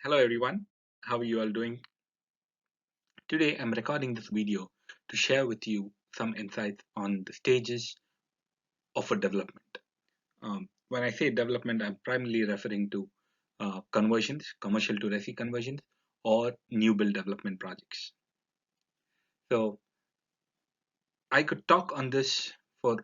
Hello everyone, how are you all doing? Today I'm recording this video to share with you some insights on the stages of a development. When I say development, I'm primarily referring to conversions, commercial to Resi conversions, or new build development projects. So I could talk on this for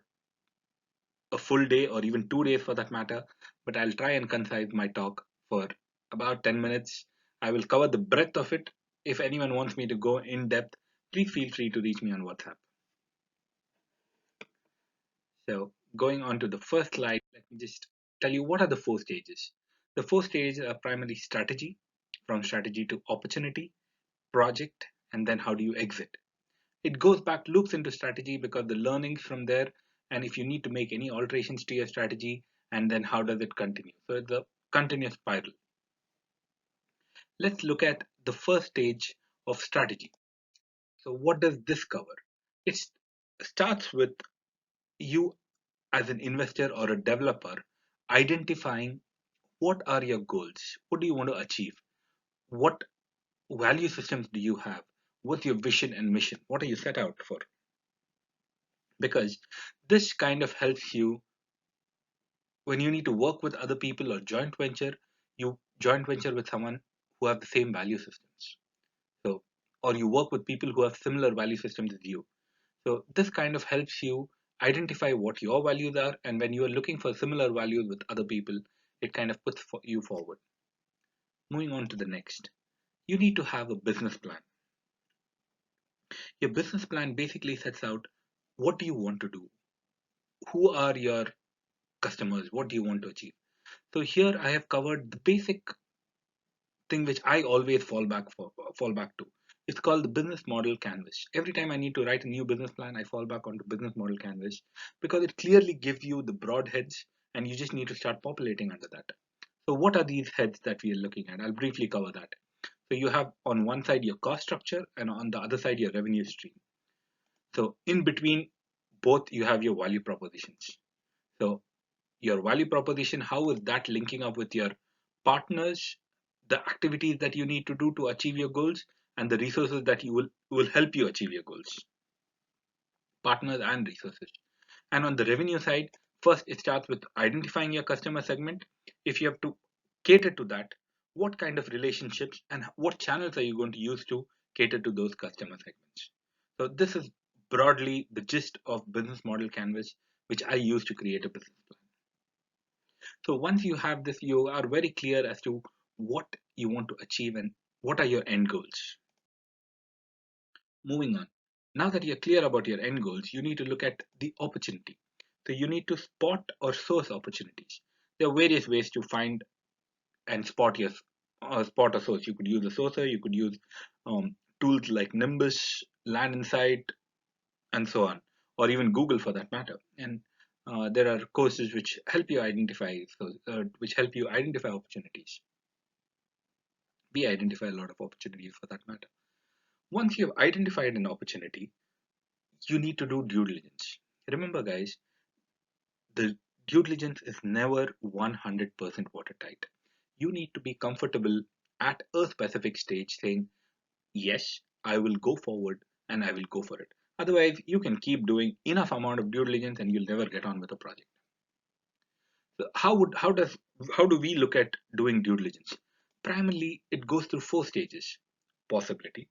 a full day or even 2 days for that matter, but I'll try and concise my talk for about 10 minutes. I will cover the breadth of it. If anyone wants me to go in depth, please feel free to reach me on WhatsApp. So going on to the first slide, let me just tell you what are the four stages. The four stages are primarily strategy, from strategy to opportunity, project, and then how do you exit. It goes back, loops into strategy because the learnings from there, and if you need to make any alterations to your strategy, and then how does it continue. So it's a continuous spiral. Let's look at the first stage of strategy. So what does this cover? It starts with you as an investor or a developer identifying what are your goals, what do you want to achieve, what value systems do you have, what's your vision and mission, what are you set out for, because this kind of helps you when you need to work with other people or joint venture. You joint venture with someone who have the same value systems, so or you work with people who have similar value systems as you. So this kind of helps you identify what your values are, and when you are looking for similar values with other people, it kind of puts you forward. Moving on to the next, you need to have a business plan. Your business plan basically sets out what do you want to do, who are your customers, what do you want to achieve. So here I have covered the basic thing which I always fall back to. It's called the business model canvas. Every time I need to write a new business plan, I fall back onto business model canvas because it clearly gives you the broad heads and you just need to start populating under that. So what are these heads that we are looking at? I'll briefly cover that. So you have on one side your cost structure and on the other side your revenue stream. So in between both you have your value propositions. So your value proposition, how is that linking up with your partners, the activities that you need to do to achieve your goals, and the resources that you will help you achieve your goals, partners and resources. And on the revenue side, first it starts with identifying your customer segment. If you have to cater to that, what kind of relationships and what channels are you going to use to cater to those customer segments. So this is broadly the gist of business model canvas which I use to create a business plan. So once you have this, you are very clear as to what you want to achieve and what are your end goals. Moving on. Now that you're clear about your end goals, you need to look at the opportunity. So you need to spot or source opportunities. There are various ways to find and spot your spot a source. You could use a sourcer, you could use tools like Nimbus, Land Insight, and so on, or even Google for that matter. And there are courses which help you identify opportunities. We identify a lot of opportunities for that matter. Once you've identified an opportunity, you need to do due diligence. Remember, guys, the due diligence is never 100% watertight. You need to be comfortable at a specific stage saying, yes, I will go forward and I will go for it. Otherwise, you can keep doing enough amount of due diligence and you'll never get on with a project. So how do we look at doing due diligence? Primarily, it goes through four stages: possibility.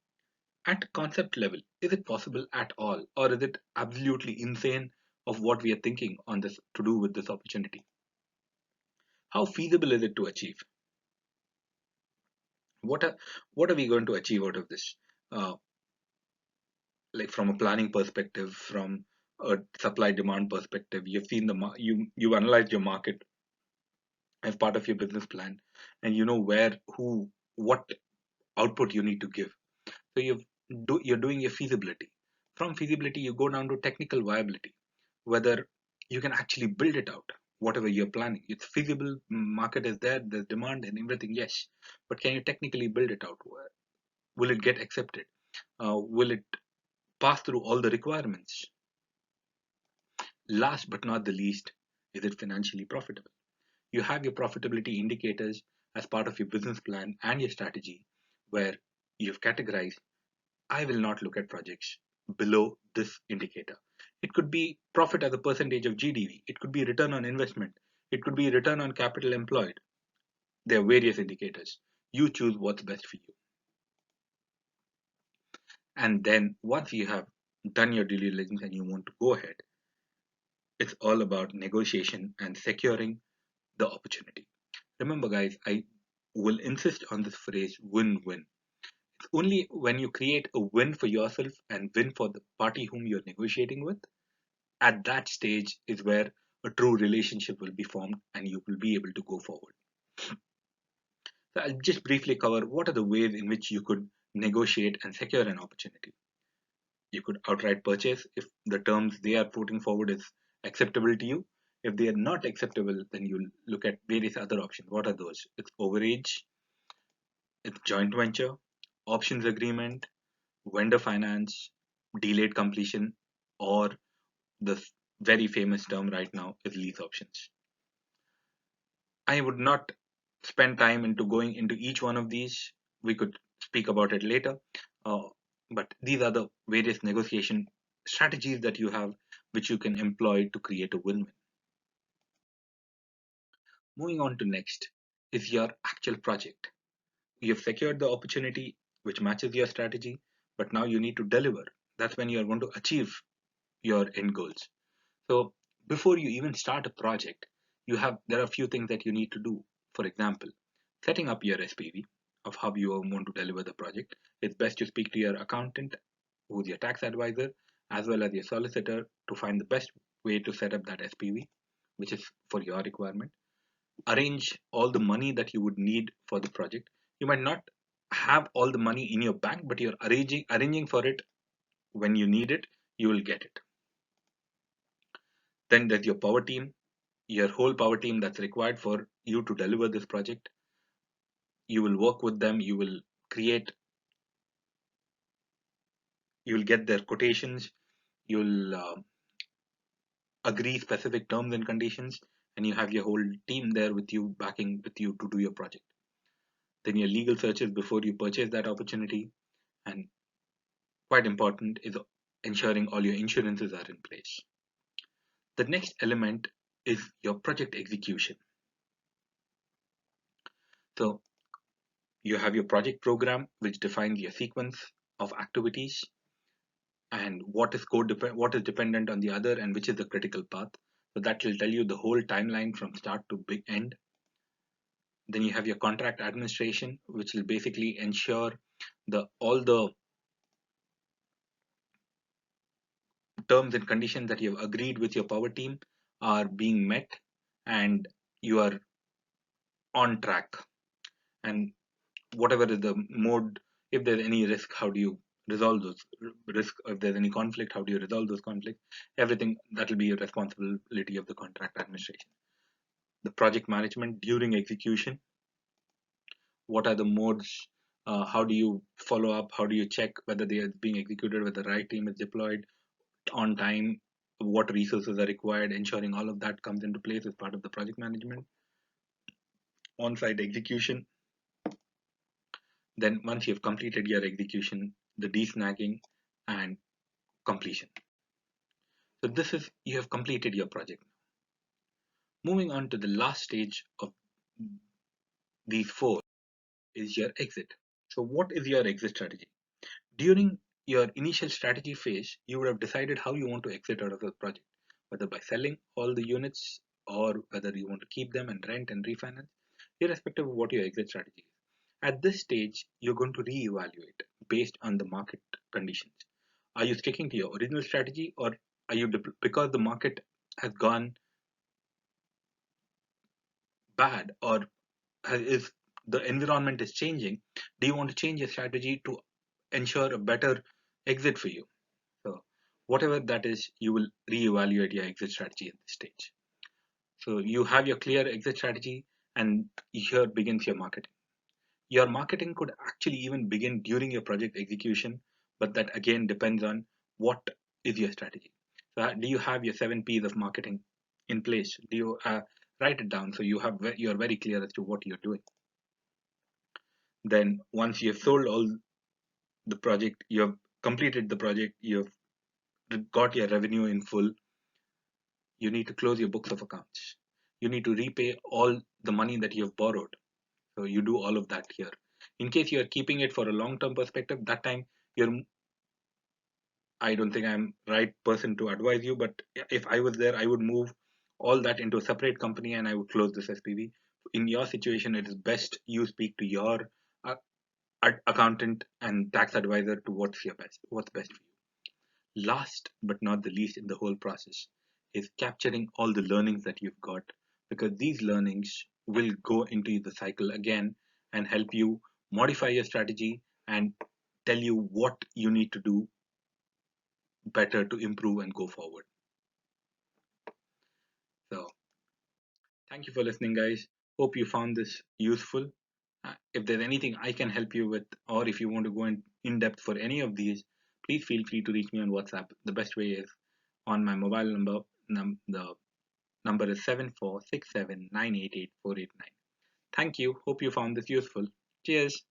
At concept level, is it possible at all, or is it absolutely insane of what we are thinking on this to do with this opportunity? How feasible is it to achieve? What are what are we going to achieve out of this? Uh, like from a planning perspective, from a supply demand perspective, you've seen you analyzed your market as part of your business plan, and you know where who what output you need to give. So you're doing your feasibility. From feasibility, you go down to technical viability, whether you can actually build it out, whatever you're planning. It's feasible, market is there, there's demand and everything, yes. But can you technically build it out? Will it get accepted? Will it pass through all the requirements? Last but not the least, is it financially profitable? You have your profitability indicators as part of your business plan and your strategy, where you've categorized, I will not look at projects below this indicator. It could be profit as a percentage of GDV. It could be return on investment. It could be return on capital employed. There are various indicators. You choose what's best for you. And then once you have done your due diligence and you want to go ahead, it's all about negotiation and securing the opportunity. Remember, guys, I will insist on this phrase win-win. It's only when you create a win for yourself and win for the party whom you're negotiating with, at that stage is where a true relationship will be formed and you will be able to go forward. So I'll just briefly cover what are the ways in which you could negotiate and secure an opportunity. You could outright purchase if the terms they are putting forward is acceptable to you. If they are not acceptable, then you'll look at various other options. What are those? It's overage, it's joint venture, options agreement, vendor finance, delayed completion, or the very famous term right now is lease options. I would not spend time into going into each one of these. We could speak about it later. Uh, but these are the various negotiation strategies that you have, which you can employ to create a win-win. Moving on to next is your actual project. You've secured the opportunity which matches your strategy, but now you need to deliver. That's when you're going to achieve your end goals. So before you even start a project, there are a few things that you need to do. For example, setting up your SPV of how you want to deliver the project. It's best to speak to your accountant, who's your tax advisor, as well as your solicitor to find the best way to set up that SPV, which is for your requirement. Arrange all the money that you would need for the project. You might not have all the money in your bank, but you're arranging for it. When you need it, you will get it. Then there's your power team, your whole power team that's required for you to deliver this project. You will work with them, create you will get their quotations, you'll agree specific terms and conditions, and you have your whole team there with you, backing with you to do your project. Then your legal searches before you purchase that opportunity, and quite important is ensuring all your insurances are in place. The next element is your project execution. So you have your project program, which defines your sequence of activities and what is dependent on the other and which is the critical path. So that will tell you the whole timeline from start to big end. Then you have your contract administration, which will basically ensure all the terms and conditions that you have agreed with your power team are being met and you are on track. And whatever is the mode, if there's any risk, how do you resolve those risks? If there's any conflict, how do you resolve those conflicts? Everything that will be a responsibility of the contract administration. The project management during execution, what are the modes, how do you follow up, how do you check whether they are being executed, whether the right team is deployed on time, what resources are required, ensuring all of that comes into place as part of the project management. On-site execution, then once you've completed your execution, the desnagging and completion. So this is, you have completed your project. Moving on to the last stage of these four is your exit. So what is your exit strategy? During your initial strategy phase, you would have decided how you want to exit out of the project, whether by selling all the units or whether you want to keep them and rent and refinance, irrespective of what your exit strategy is. At this stage, you're going to reevaluate based on the market conditions. Are you sticking to your original strategy, or are you, because the market has gone bad, or is the environment is changing, do you want to change your strategy to ensure a better exit for you? So whatever that is, you will reevaluate your exit strategy at this stage. So you have your clear exit strategy, and here begins your marketing. Your marketing could actually even begin during your project execution, but that again depends on what is your strategy. So do you have your 7 P's of marketing in place? Do you write it down so you're very clear as to what you're doing? Then once you have sold all the project, you have completed the project, you have got your revenue in full, you need to close your books of accounts. You need to repay all the money that you have borrowed. So you do all of that here. In case you are keeping it for a long-term perspective, that time you're I don't think I'm right person to advise you, but if I was there, I would move all that into a separate company and I would close this SPV. In your situation, it is best you speak to your uh, accountant and tax advisor to what's best for you. Last but not the least in the whole process is capturing all the learnings that you've got, because these learnings will go into the cycle again and help you modify your strategy and tell you what you need to do better to improve and go forward. So, thank you for listening, guys. Hope you found this useful. If there's anything I can help you with, or if you want to go in depth for any of these, please feel free to reach me on WhatsApp. The best way is on my mobile number. The number is 7467988489. Thank you. Hope you found this useful. Cheers.